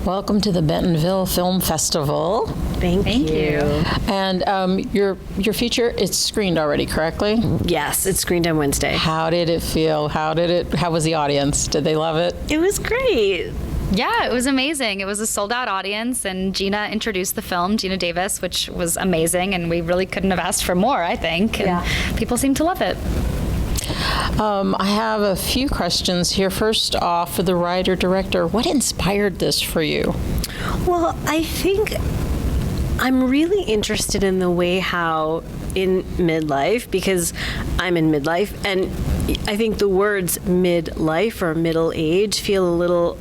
Welcome to the Bentonville Film Festival. Thank you. And your feature, it's screened already, correctly? Yes, it's screened on Wednesday. How did it feel? How was the audience? Did they love it? It was great. Yeah, it was amazing. It was a sold-out audience, and Gina introduced the film, Gina Davis, which was amazing, and we really couldn't have asked for more, I think. And people seemed to love it. I have a few questions here. First off, for the writer-director, what inspired this for you? Well, I think I'm really interested in the way how in midlife, because I'm in midlife, and I think the words midlife or middle age feel a little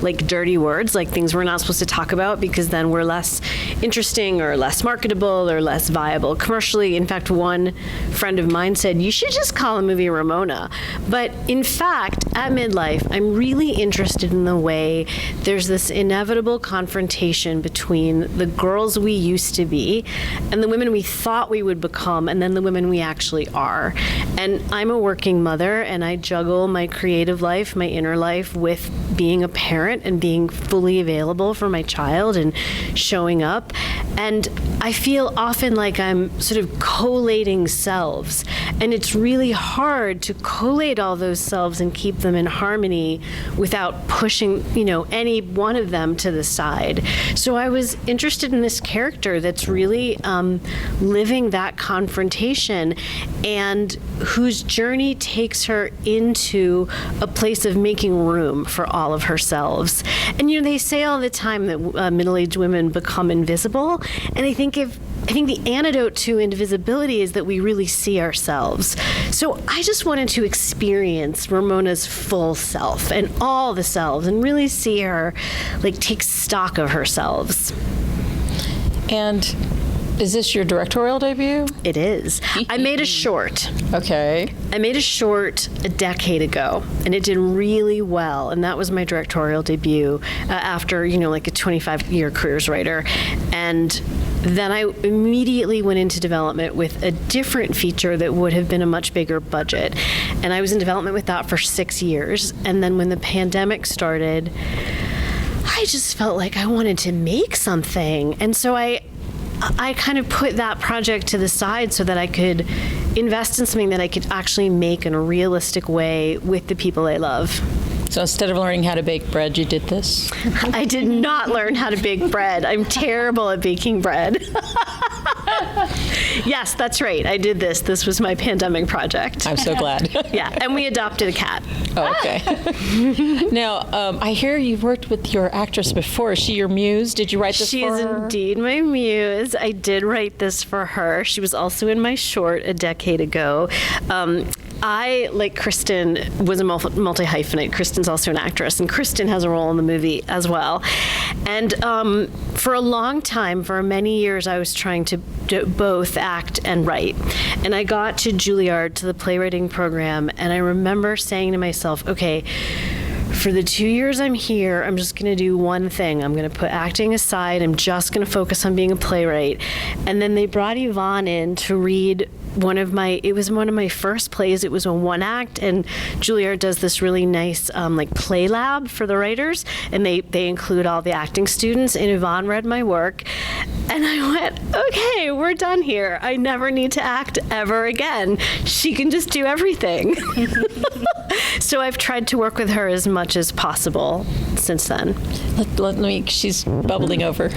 like dirty words, like things we're not supposed to talk about, because then we're less interesting or less marketable or less viable commercially. In fact, one friend of mine said, you should just call the movie Ramona. But in fact, at midlife, I'm really interested in the way there's this inevitable confrontation between the girls we used to be and the women we thought we would become, and then the women we actually are. And I'm a working mother, and I juggle my creative life, my inner life, with being a parent and being fully available for my child and showing up. And I feel often like I'm sort of collating selves, and it's really hard to collate all those selves and keep them in harmony without pushing, any one of them to the side. So I was interested in this character that's really living that confrontation, and whose journey takes her into a place of making room for all of herself. And they say all the time that middle-aged women become invisible, and I think the antidote to invisibility is that we really see ourselves. So I just wanted to experience Ramona's full self and all the selves, and really see her take stock of herself. And is this your directorial debut? It is. I made a short. Okay. I made a short a decade ago, and it did really well. And that was my directorial debut after, a 25-year career as writer. And then I immediately went into development with a different feature that would have been a much bigger budget. And I was in development with that for 6 years. And then when the pandemic started, I just felt like I wanted to make something. And so I kind of put that project to the side so that I could invest in something that I could actually make in a realistic way with the people I love. So instead of learning how to bake bread, you did this? I did not learn how to bake bread. I'm terrible at baking bread. Yes, that's right. I did this. This was my pandemic project. I'm so glad. Yeah, and we adopted a cat. Oh, okay. Now, I hear you've worked with your actress before. Is she your muse? Did you write this for her? She is indeed my muse. I did write this for her. She was also in my short a decade ago. I, like Kristen, was a multi-hyphenate. Kristen's also an actress, and Kristen has a role in the movie as well. And for a long time, for many years, I was trying to do both act and write. And I got to Juilliard, to the playwriting program, and I remember saying to myself, okay, for the 2 years I'm here, I'm just going to do one thing. I'm going to put acting aside. I'm just going to focus on being a playwright. And then they brought Yvonne in to read it was one of my first plays. It was a one act, and Juilliard does this really nice play lab for the writers, and they include all the acting students, and Yvonne read my work, and I went, okay, we're done here. I never need to act ever again. She can just do everything. So I've tried to work with her as much as possible since then. Let me, she's bubbling over.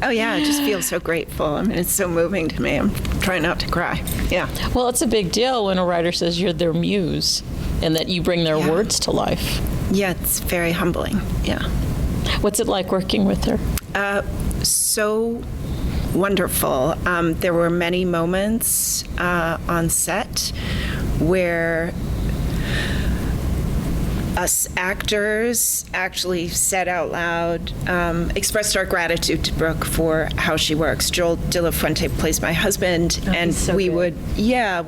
Oh yeah, I just feel so grateful. I mean, it's so moving to me. I'm trying not to cry. Yeah. Well, it's a big deal when a writer says you're their muse and that you bring their words to life. Yeah, it's very humbling. Yeah. What's it like working with her? So wonderful. There were many moments on set where us actors actually said out loud, expressed our gratitude to Brooke for how she works. Joel De La Fuente plays my husband, and so we good.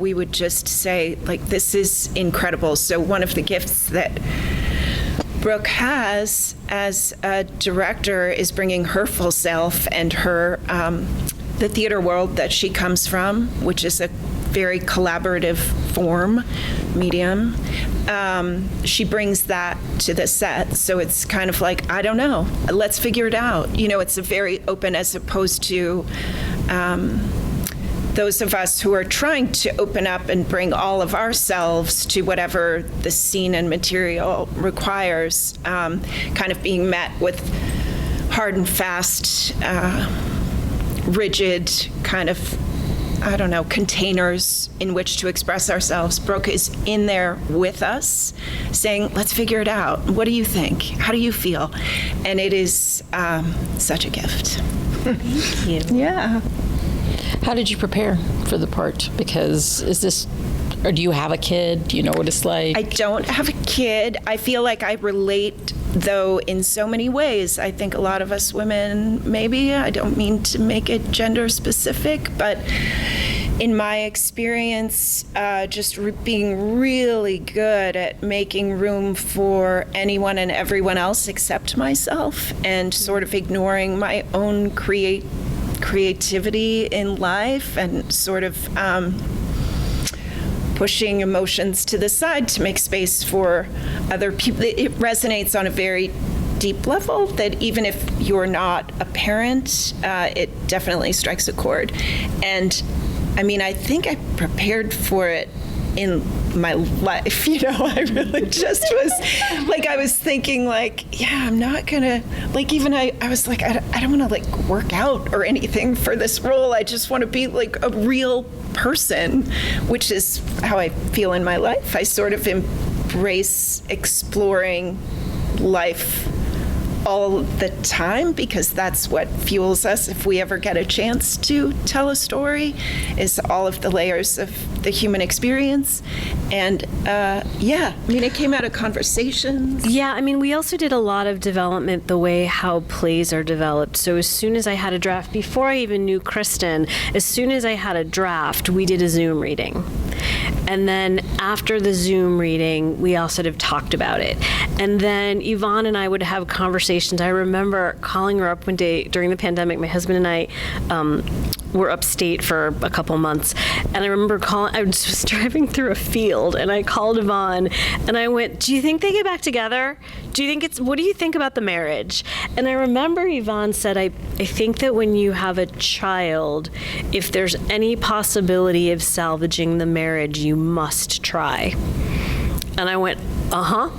we would just say, this is incredible. So one of the gifts that Brooke has as a director is bringing her full self and her the theater world that she comes from, which is a very collaborative form, medium. She brings that to the set. So it's kind of like, I don't know, let's figure it out. You know, it's a very open, as opposed to those of us who are trying to open up and bring all of ourselves to whatever the scene and material requires, kind of being met with hard and fast, rigid kind of, I don't know, containers in which to express ourselves. Brooke is in there with us saying, let's figure it out. What do you think? How do you feel? And it is such a gift. Thank you. Yeah. How did you prepare for the part? Because or do you have a kid? Do you know what it's like? I don't have a kid. I feel like I relate, though, in so many ways. I think a lot of us women, maybe, I don't mean to make it gender specific, but in my experience, just being really good at making room for anyone and everyone else except myself, and sort of ignoring my own creativity in life, and sort of pushing emotions to the side to make space for other people. It resonates on a very deep level that even if you're not a parent, it definitely strikes a chord. And I mean, I think I prepared for it in my life, you know. I really just was like, I was thinking like, yeah, I'm not gonna, like, even I was like, I don't want to like work out or anything for this role. I just want to be like a real person, which is how I feel in my life. I sort of embrace exploring life all the time, because that's what fuels us if we ever get a chance to tell a story, is all of the layers of the human experience. And yeah, I mean, it came out of conversations. Yeah, I mean, we also did a lot of development the way how plays are developed. So as soon as I had a draft, before I even knew Kristen, as soon as I had a draft, we did a Zoom reading. And then after the Zoom reading, we all sort of talked about it. And then Yvonne and I would have conversations. I remember calling her up one day during the pandemic. My husband and I were upstate for a couple months. And I remember I was just driving through a field, and I called Yvonne, and I went, do you think they get back together? What do you think about the marriage? And I remember Yvonne said, I think that when you have a child, if there's any possibility of salvaging the marriage, you must try. And I went,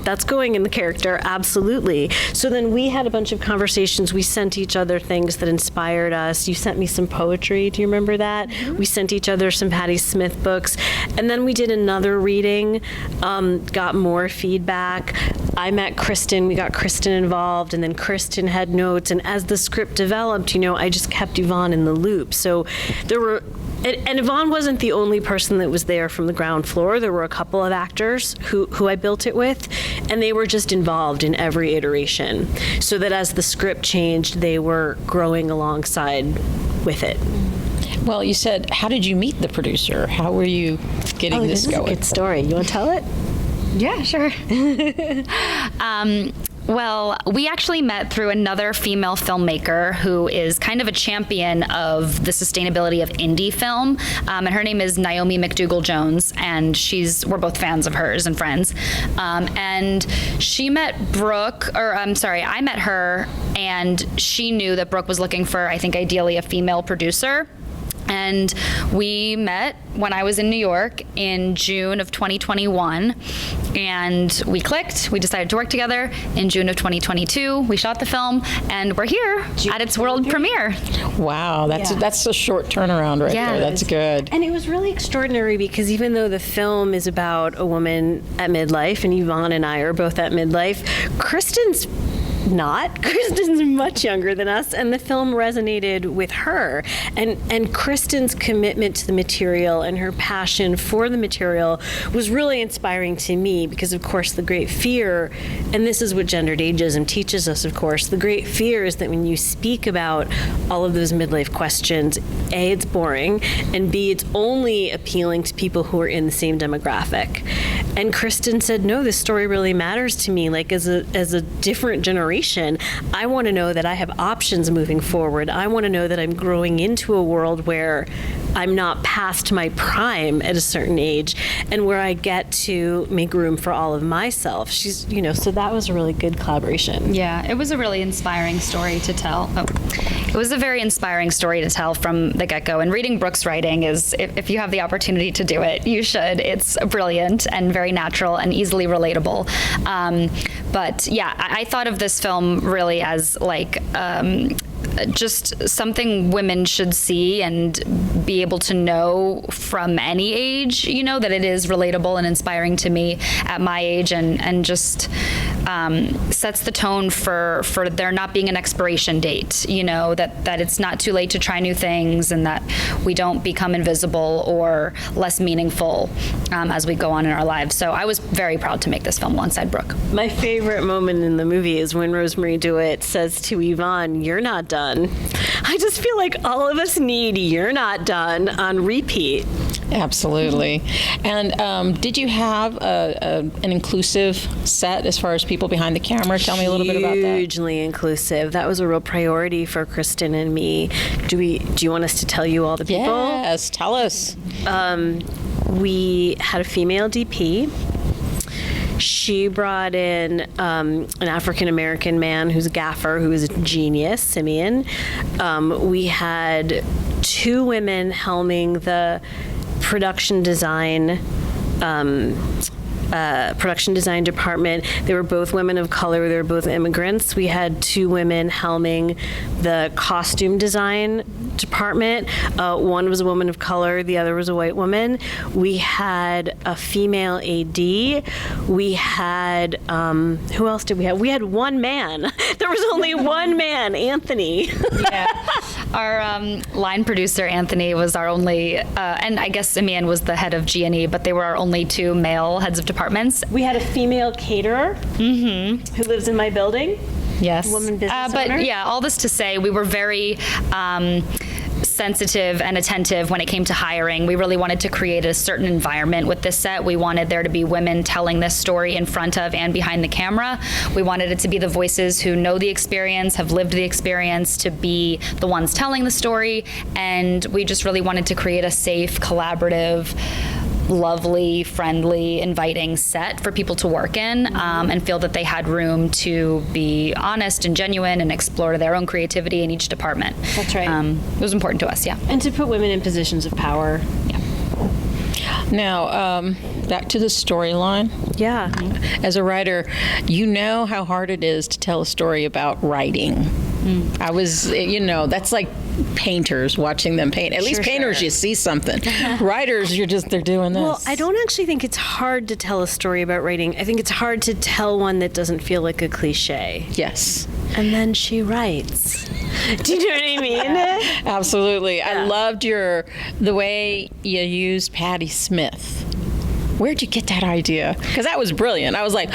that's going in the character, absolutely. So then we had a bunch of conversations. We sent each other things that inspired us. You sent me some poetry, do you remember that? Mm-hmm. We sent each other some Patti Smith books. And then we did another reading, got more feedback. I met Kristen, we got Kristen involved, and then Kristen had notes. And as the script developed, you know, I just kept Yvonne in the loop. So there were, and Yvonne wasn't the only person that was there from the ground floor. There were a couple of actors who I built it with, and they were just involved in every iteration, so that as the script changed, they were growing alongside with it. Well, you said, how did you meet the producer? How were you getting this going? Is a good story. You want to tell it? Yeah, sure. Well, we actually met through another female filmmaker who is kind of a champion of the sustainability of indie film, and her name is Naomi McDougall-Jones, and we're both fans of hers and friends. And she met Brooke, I met her, and she knew that Brooke was looking for, I think, ideally a female producer. And we met when I was in New York in June of 2021, and we clicked. We decided to work together. In June of 2022, we shot the film, and we're here at its world premiere. Wow, that's a short turnaround right there. That's good. And it was really extraordinary because even though the film is about a woman at midlife, and Yvonne and I are both at midlife, Kristen's not. Kristen's much younger than us, and the film resonated with her. And Kristen's commitment to the material and her passion for the material was really inspiring to me, because of course the great fear, and this is what gendered ageism teaches us, of course, the great fear is that when you speak about all of those midlife questions, A, it's boring, and B, it's only appealing to people who are in the same demographic. And Kristen said, no, this story really matters to me, like as a different generation. I want to know that I have options moving forward. I want to know that I'm growing into a world where I'm not past my prime at a certain age, and where I get to make room for all of myself. She's, so that was a really good collaboration. Yeah, it was a really inspiring story to tell. It was a very inspiring story to tell from the get-go. And reading Brooke's writing is, if you have the opportunity to do it, you should. It's brilliant and very natural and easily relatable. But yeah, I thought of this film really as like just something women should see and be able to know from any age, that it is relatable and inspiring to me at my age, and just sets the tone for there not being an expiration date, that it's not too late to try new things, and that we don't become invisible or less meaningful as we go on in our lives. So I was very proud to make this film alongside Brooke. My favorite moment in the movie is when Rosemary DeWitt says to Yvonne, "You're not done." I just feel like all of us need "You're not done" on repeat. Absolutely. And did you have an inclusive set as far as people behind the camera? Tell me a little bit about that. Hugely inclusive. That was a real priority for Kristen and me. Do you want us to tell you all the people? Yes, tell us. We had a female DP. She brought in an African-American man who's a gaffer, who is a genius, Simeon. We had 2 women helming the production design department. They were both women of color. They were both immigrants. We had 2 women helming the costume design department. One was a woman of color. The other was a white woman. We had a female AD. We had, who else did we have? We had one man. There was only one man, Anthony. Yeah. Our line producer, Anthony, was our only, and I guess Simeon was the head of G&E, but they were our only 2 male heads of departments. We had a female caterer who lives in my building. Yes. Woman business but owner. yeah, all this to say, we were very sensitive and attentive when it came to hiring. We really wanted to create a certain environment with this set. We wanted there to be women telling this story in front of and behind the camera. We wanted it to be the voices who know the experience, have lived the experience, to be the ones telling the story. And we just really wanted to create a safe, collaborative, lovely, friendly, inviting set for people to work in, and feel that they had room to be honest and genuine and explore their own creativity in each department. That's right. It was important to us, yeah. And to put women in positions of power. Yeah. Now, back to the storyline. Yeah. As a writer, you know how hard it is to tell a story about writing. I was, that's like painters, watching them paint. At least painters, you see something. Writers, they're doing this. Well, I don't actually think it's hard to tell a story about writing. I think it's hard to tell one that doesn't feel like a cliche. Yes. And then she writes. Do you know what I mean? Absolutely. Yeah. I loved the way you used Patti Smith. Where'd you get that idea? Because that was brilliant. I was like,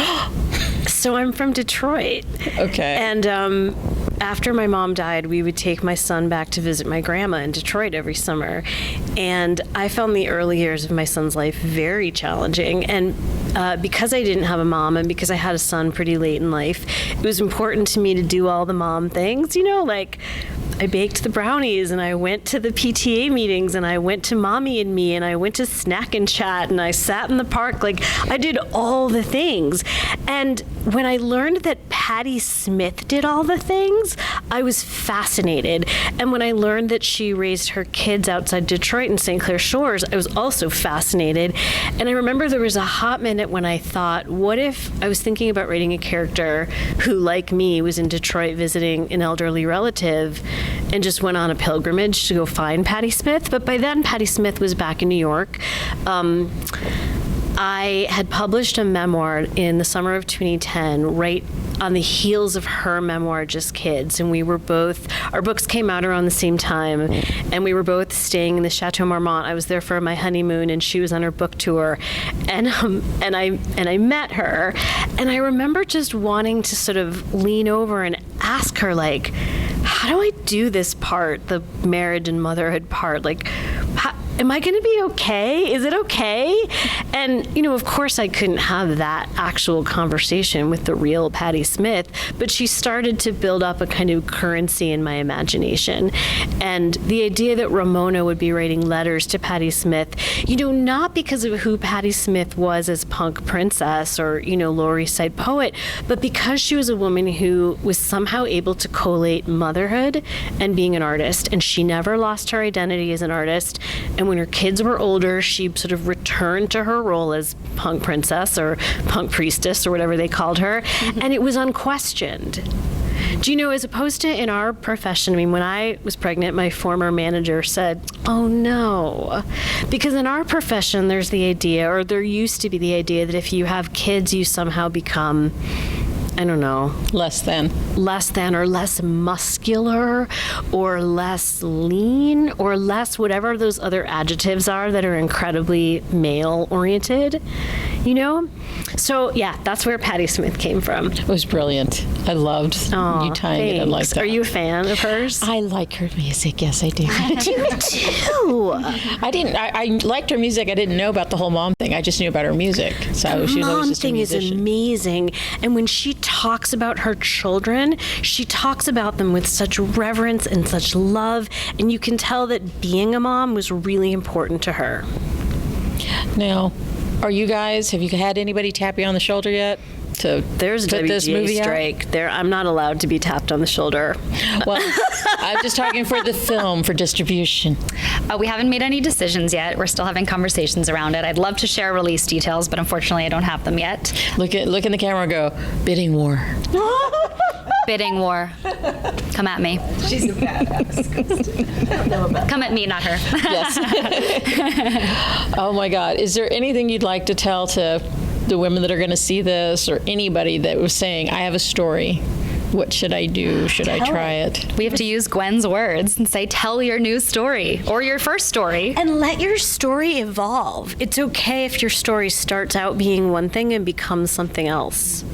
So I'm from Detroit. Okay. And after my mom died, we would take my son back to visit my grandma in Detroit every summer. And I found the early years of my son's life very challenging. And because I didn't have a mom and because I had a son pretty late in life, it was important to me to do all the mom things, like I baked the brownies and I went to the PTA meetings and I went to Mommy and Me and I went to Snack and Chat and I sat in the park. Like, I did all the things. And when I learned that Patti Smith did all the things, I was fascinated. And when I learned that she raised her kids outside Detroit in St. Clair Shores, I was also fascinated. And I remember there was a hot minute when I thought, what if I was thinking about writing a character who, like me, was in Detroit visiting an elderly relative and just went on a pilgrimage to go find Patti Smith. But by then, Patti Smith was back in New York. I had published a memoir in the summer of 2010, right on the heels of her memoir, Just Kids. And our books came out around the same time, and we were both staying in the Chateau Marmont. I was there for my honeymoon, and she was on her book tour. And I met her, and I remember just wanting to sort of lean over and ask her, like, how do I do this part, the marriage and motherhood part? Like, am I going to be okay? Is it okay? And, of course I couldn't have that actual conversation with the real Patti Smith, but she started to build up a kind of currency in my imagination. And the idea that Ramona would be writing letters to Patti Smith, not because of who Patti Smith was as punk princess or, Lower East Side poet, but because she was a woman who was somehow able to collate motherhood and being an artist. And she never lost her identity as an artist. And when her kids were older, she sort of returned to her role as punk princess or punk priestess or whatever they called her. And it was unquestioned. Do you know, as opposed to in our profession, when I was pregnant, my former manager said, oh no. Because in our profession, there's the idea, or there used to be the idea, that if you have kids, you somehow become, I don't know. Less than, or less muscular, or less lean, or less whatever those other adjectives are that are incredibly male-oriented, So, yeah, that's where Patti Smith came from. it was brilliant. I loved you tying it in like that. Are you a fan of hers? I like her music. Yes, I do. I do too. I liked her music. I didn't know about the whole mom thing. I just knew about her music. So she was always Mom just a thing is musician. amazing. And when she talks about her children, she talks about them with such reverence and such love. And you can tell that being a mom was really important to her. Now, have you had anybody tap you on the shoulder yet to There's a put this movie WGA out? strike. I'm not allowed to be tapped on the shoulder. Well, I'm just talking for the film, for distribution. We haven't made any decisions yet. We're still having conversations around it. I'd love to share release details, but unfortunately I don't have them yet. Look in the camera and go, bidding war. Bidding war. Come at me. She's a badass. Come at me, not her. Yes. Oh my God. Is there anything you'd like to tell to the women that are going to see this, or anybody that was saying, I have a story? What should I do? Should I try it? We have to use Gwen's words and say, tell your new story or your first story. And let your story evolve. It's okay if your story starts out being one thing and becomes something else.